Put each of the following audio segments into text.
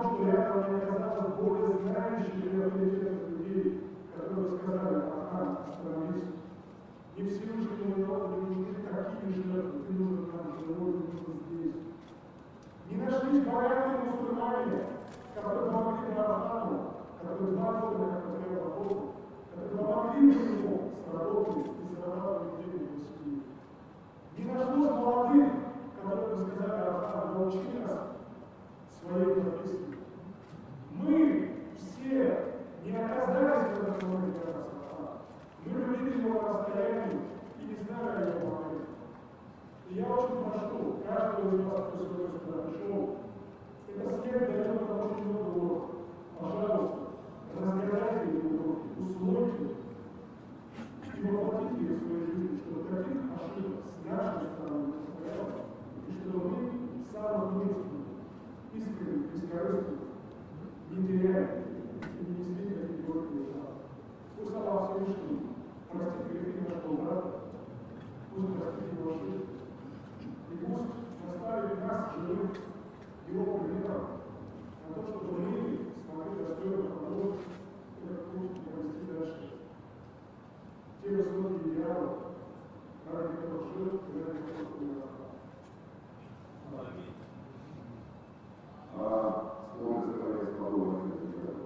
что рядом мне оказалось более знающих и авторитетных людей, которые сказали: «Ага, остановись. Не Всевышнему народу не нужны такие жертвы, ты нужен нам живой, ты нужен здесь». Не нашлись богатые мусульмане, которые помогли Аврааму, которые 2 года как потерял Богу, которые помогли ему с работой и зарабатывать деньги в семье. Не нашлось молодых, которые бы сказали: «Авраам, научи нас своей профессии». Мы все не оказались в этом моменте Авраама. Мы любили его по расстоянию и не знали о его моменте. И я очень прошу каждого из вас, кто сегодня сюда пришел, это свет дает нам очень много уроков. Пожалуйста, разгадайте эти уроки, усвойте и воплотите их в свою жизнь, чтобы таких ошибок с нашей стороны не повторялось, и чтобы мы самых мужественных, искренних, бескорыстных не теряли и не несли такие горькие ужасы. Пусть Аллах Всевышний простит грехи нашего брата, пусть простит его ошибки, и пусть наставит нас, живых, его примером, на то, чтобы мы смогли достойно продолжить этот путь и провести дальше те высокие идеалы, ради которых жил и ради которых умер. Слово заставляет подобное дело.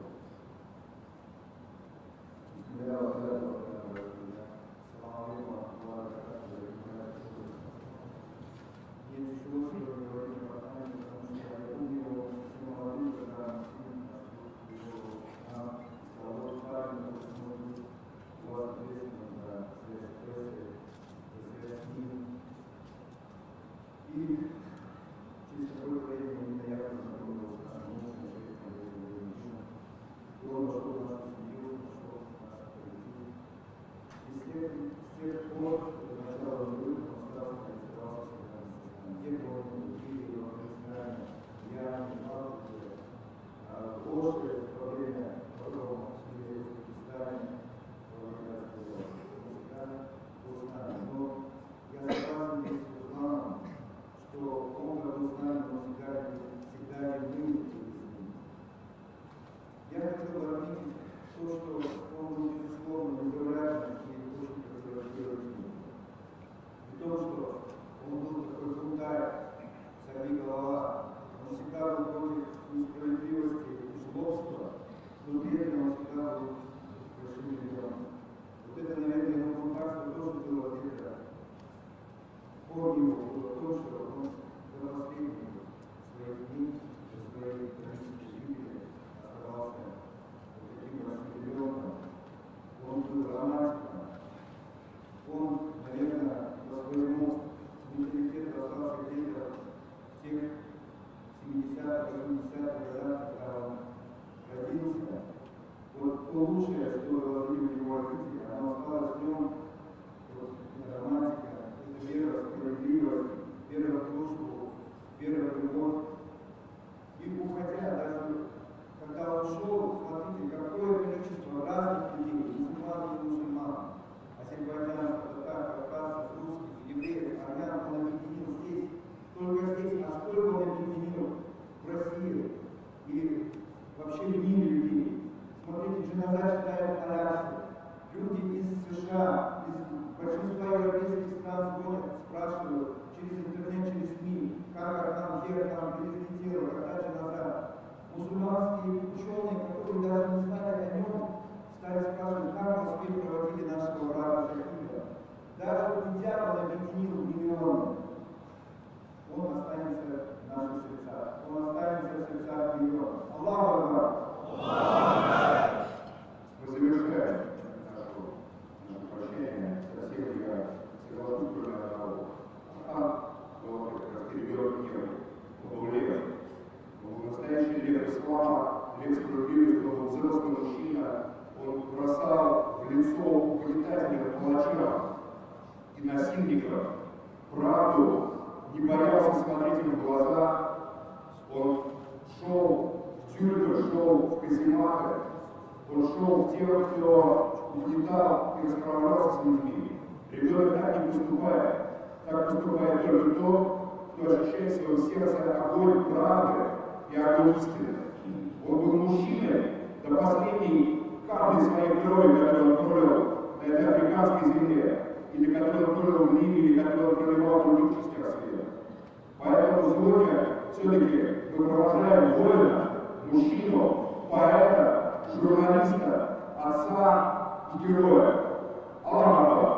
Он был мужчиной до последней капли своей крови, которую он пролил на этой африканской земле, или которую он пролил в Ливии, или которую он проливал в других частях света. Поэтому сегодня все-таки мы провожаем воина, мужчину, поэта, журналиста, отца и героя. Аллах.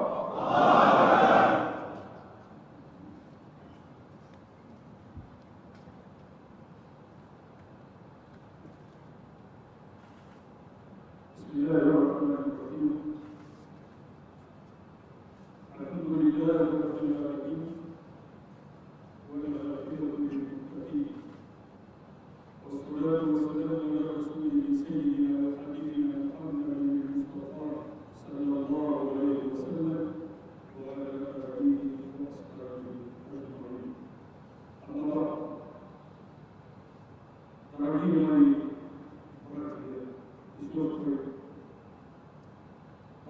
بسم الله الرحمن الرحيم الحمد لله رب العالمين والعاقبة للمتقين والصلاة والسلام على رسوله سيدنا وحبيبنا محمد المصطفى صلى الله عليه وسلم وعلى آله وأصحابه أجمعين. أما بعد дорогие мои братья и сестры,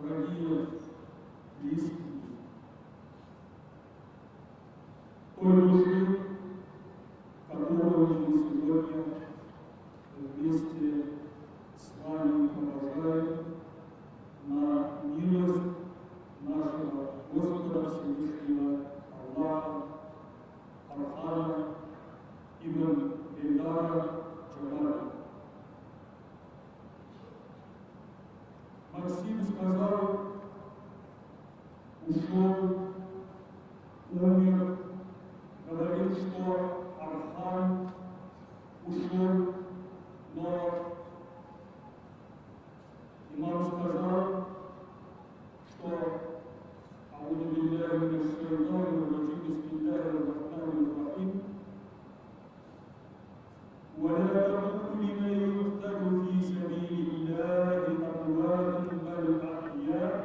дорогие близкие, той души, которую мы сегодня вместе с вами провожаем на милость нашего Господа Всевышнего Аллаха, Архана, Ибн Эльдара Джалаля. Максим сказал, ушел, умер, говорил, что Архан ушел, но имам сказал, что «А'удhu билляхи минаш шайтанир раджим, бисмиллахир рахманир рахим». ولا تقولوا لمن يقتل في سبيل الله أموات بل أحياء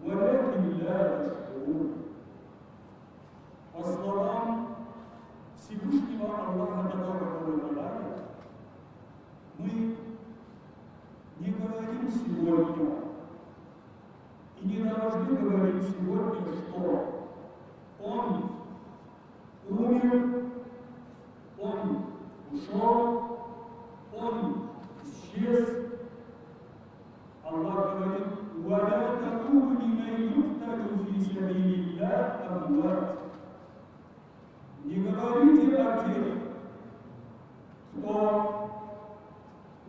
ولكن لا تشعرون. По словам Всевышнего Аллаха Табарака ва Тааля, мы не говорим сегодня и не должны говорить сегодня, что он умер, он ушел, он исчез. Аллах говорит: «Валя такую лиман юкталю фи сабилиллах амват». Не говорите о тех, кто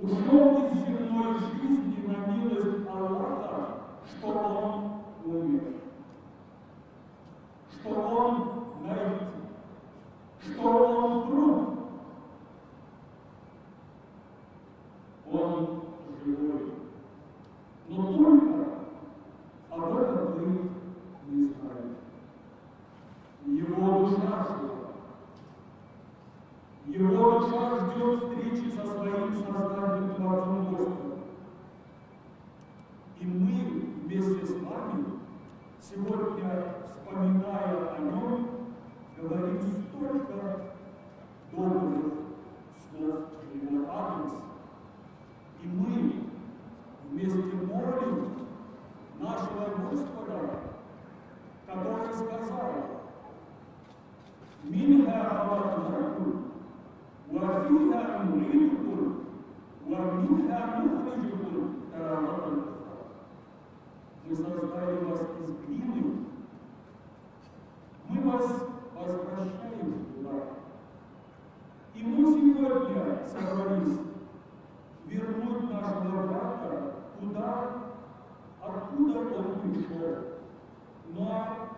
ушел из земной жизни на милость Аллаха, что он умер, что он найдет, что он труп. Он живой. Но только об этом вы не знаете. Его душа жива. Его душа ждет встречи со своим Создателем Творцом Господом. И мы вместе с вами сегодня, вспоминая о нем, говорим столько добрых слов в его адрес. И мы вместе молим нашего Господа, который сказал: «Минха халакнакум, ва фиха ну'идукум, ва минха нухриджукум тарарatan». Мы создали вас из глины, мы вас возвращаем туда. И мы сегодня собрались вернуть нашего брата туда, откуда он пришел. Но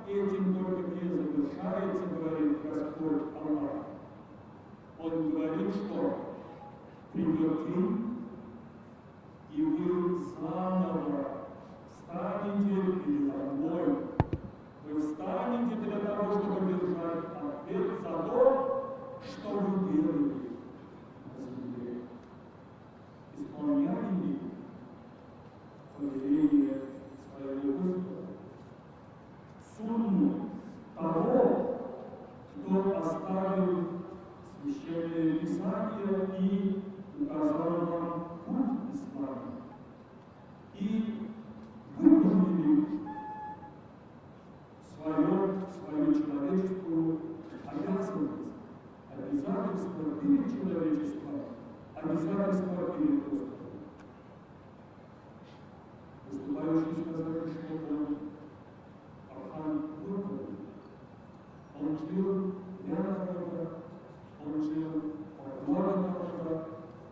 этим только не завершается, говорит Господь Аллах. Он говорит, что придет день, и вы заново встанете передо мной. Вы встанете для того, чтобы держать ответ за то, что вы делали на земле. Исполняли ли повеление своего Господа, сунну того, кто оставил священное Писание и указал вам путь ислама, и выполнили свою человеческую обязанность, обязательство перед человечеством, обязательства перед Господом. Выступающий сказал, что Архан выполнил. Он жил для народа, он жил по благу народа,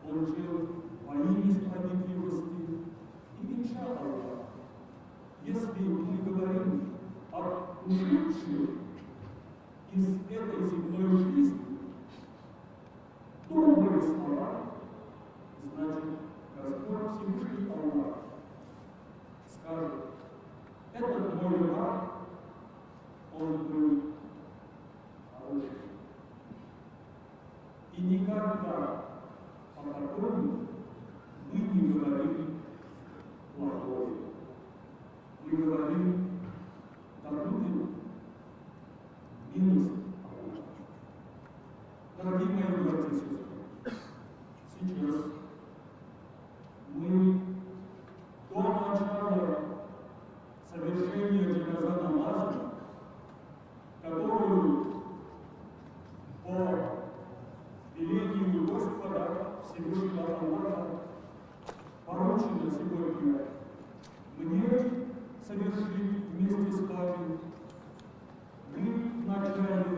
он жил во имя справедливости. И иншаллах, если мы говорим о ушедших из этой земной жизни, добрые слова, значит, Господь Всевышний Аллах скажет: этот мой раб, он был хороший. И никогда о таком мы не говорим плохое. Мы говорим: да будет милость Аллаха. Дорогие мои братья и сестры, сейчас мы до начала совершения джаназа намаза, которую по велению Господа Всевышнего Аллаха поручено сегодня мне совершить вместе с вами, мы вначале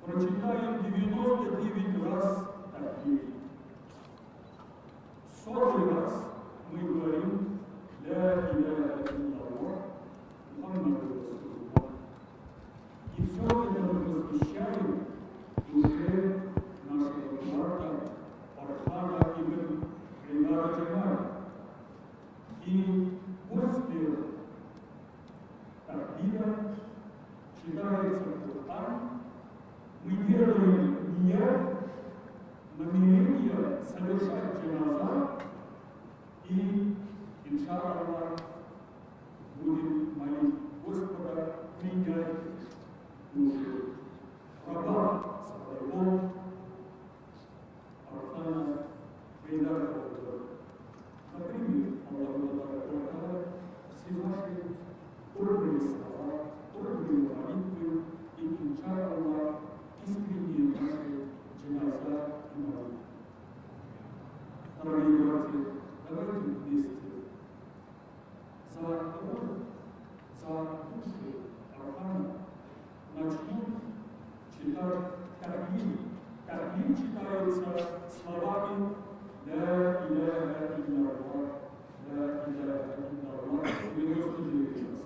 прочитаем 99 раз такие. 100 раз мы говорим: ля иляха илlallah, Мухаммаду Расулуллах. И все это мы посвящаем душе нашего брата Архана ибн Хайдара Джамаля. И после такбира читается Коран, мы делаем намерение совершать джаназа, и, иншаллах, будем молить Господа принять душу раба своего Архана Хайдара Джамаля. Например, Аллаху все ваши добрые слова, добрые молитвы и, иншаллах, искренние наши джаназа и молитвы. Дорогие братья, давайте вместе за душу Архана начнем читать такбир. Такбир читается словами ля иляха илlallah, ля иляха илlallah, 99 раз.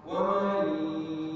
ومن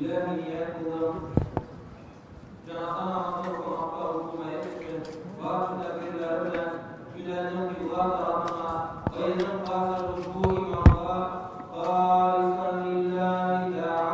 billahi niyetullah. Cenazan namazını okumakta okumaya için bazı takdirlerle günenin kıyılar tarafına ayının bazı ruşu imamlar halisan lillahi teala.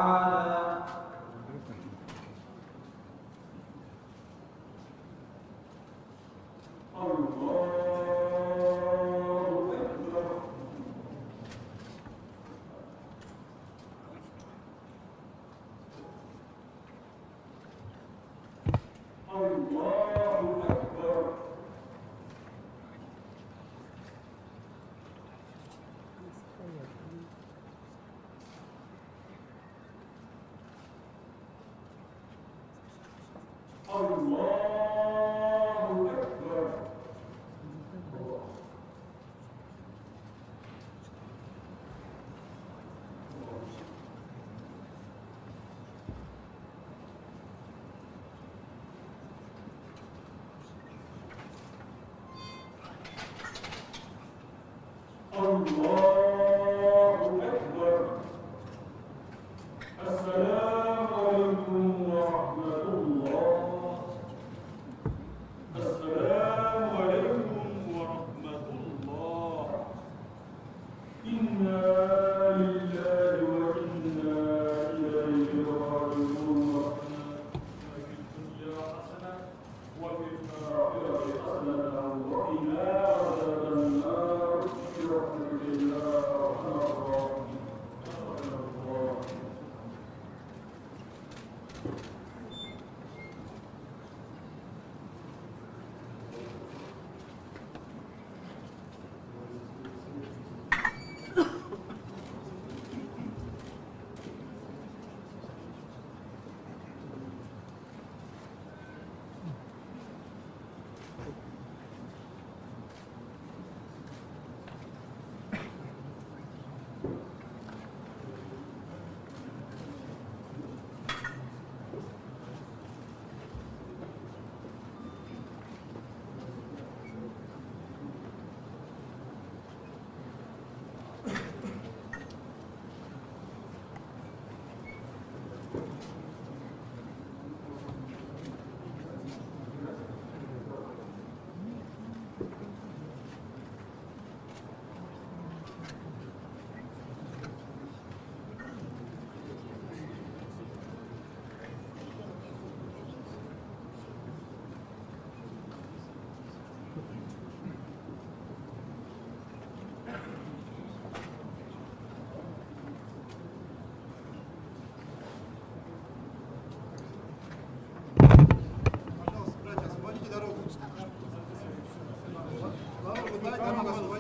Дайте нам